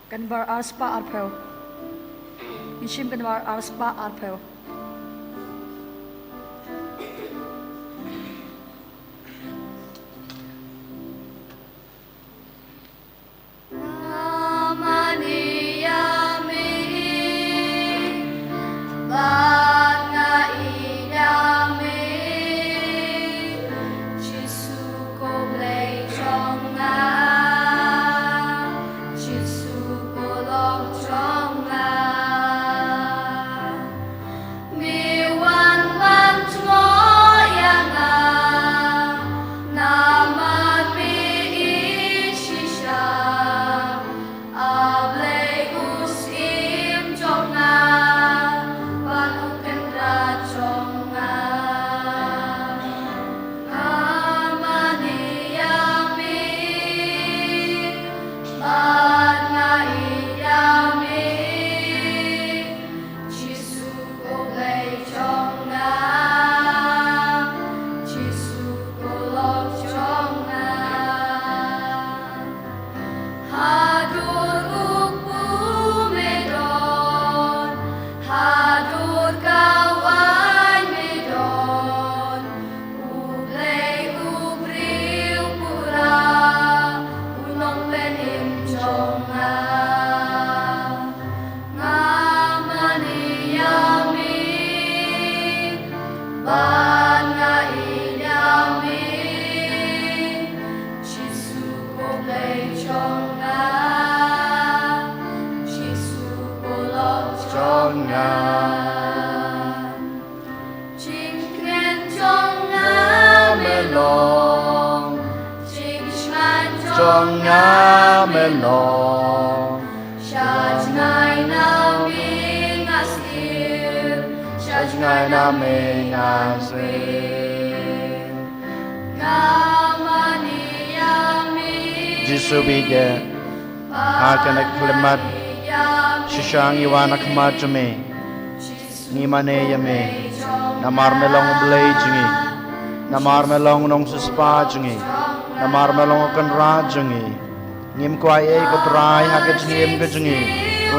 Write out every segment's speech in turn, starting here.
Kanbar arspa arpel. Ishim kanbar arspa arpel. Jisubije hakana klimat shishang iwana kmajme nimane yame namar melong blay jungi namar melong nong suspa jungi namar melong kanra jungi ngim kwai e ko trai hakaj ngim ke jungi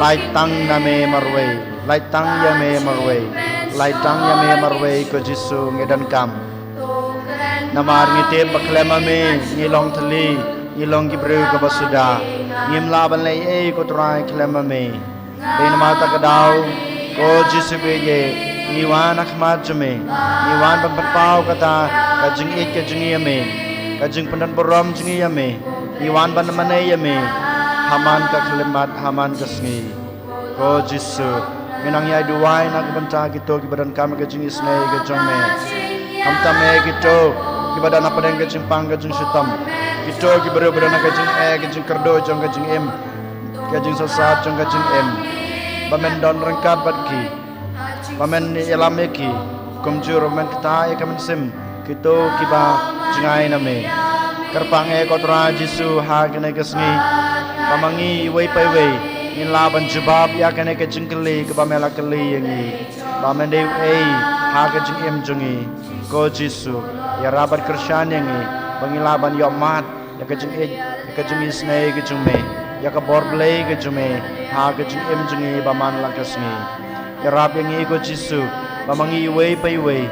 light tang name marwe light tang yame marwe light tang yame marwe ko jisu ngedan kam namar ngite baklema me ngilong thali ngilong gibreu ka basuda ngim laban lei e ko trai klema me bin mata kadau ko jisbe ye niwan akhmat jume niwan ban pau kata kajing ik kajing yame kajing pandan borom jing yame niwan ban mane yame haman ka klemat haman ka sngi ko jisu minang ya duwai nak banta gitu ki badan kam kajing isne kajing me kam tame gitu ki badan apa deng kajing pang kajing sitam gitu ki bere badan kajing kajing kerdo jong kajing em kajing sasat jong kajing em bamen don rengkat badki bamen ilameki kumjur men kita kamen sim gitu kiba jengai name kerpange kotra jisu ha kene kesni pamangi wei pai wei in laban jebab ya kene ke jingkeli ke bamela keli yangi bamen de ei ha ke jing em jungi ko jisu ya rabat krisyan yangi bangilaban yo mat ya ke jing ya ke jing isne ke jume ya ke borblei ke jume ha ke jing em jungi baman la kesni ya rab yangi ko jisu bamangi wei pai wei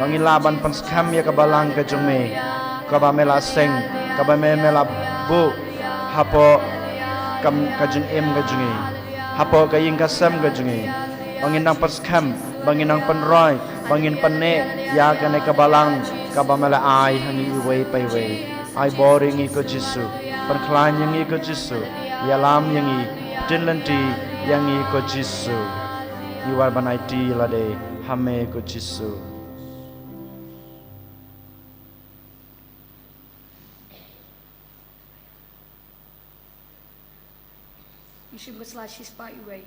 bangilaban panskam ya ke balang ke jume ka bamela seng ka bamela bu hapo kam kajing em kajungi hapo kaying kasam kajungi bangin nang paskam bangin nang panroy bangin panne ya kane kabalang kabamala ai hangi iway payway ai boring iko jisu panklan yang iko jisu yalam yang i tinlanti yang iko jisu iwar banai ti lade hame iko jisu. Ishim baslashi spa iway.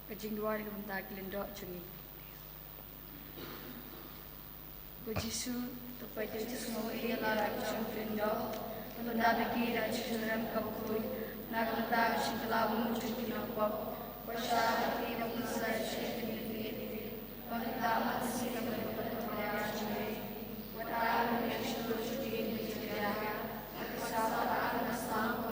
Kajing dua ni kebentar kelendok cungi. Bejisu tupai jadi semua ia lara kacung kelendok. Benda bagi dan cucuran Bakhuid. Nak kebentar kacung telah memujuk kinopok. Pasha hati dan selesai syekh ini. Bangkita masih kembali kepada cungi. Wadai menjadi cuci ini berjaya. Sahabat anak sang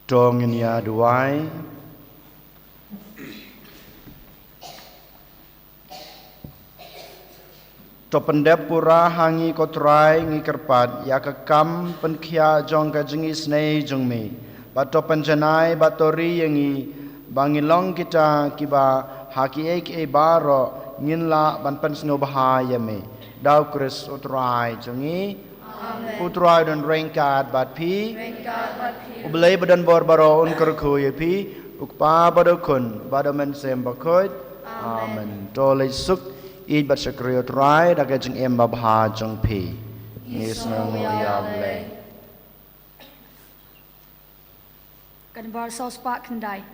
Dongin ya duai. Topendep pura hangi ko Trai ngi kerpat ya kekam penkhia jong ka jengi Sngi jong mi. Bato penjanai batori yangi bangilong kita kiba haki ek baro nginla ban pensno bahaya me. Dau Kris Trai jongi. Putrai dan rengkat bat pi. Ublay badan bor baro un kerkuy pi. Ukpa badokun badamen sem Bakhuid. Amen. Tolay suk. Id bat syakriyo Trai daga jeng emba baha jeng pi. Ngis mulia blay. Kan bar saus pak kendai.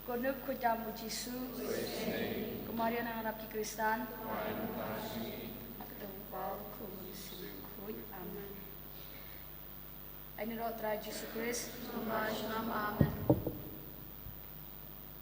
Konuk ko jamu Jisu. Kemarin ang harap ki Kristan. Ketemu Paul ko musim amen. Ini roh Trai Yesus Kristus. Amen.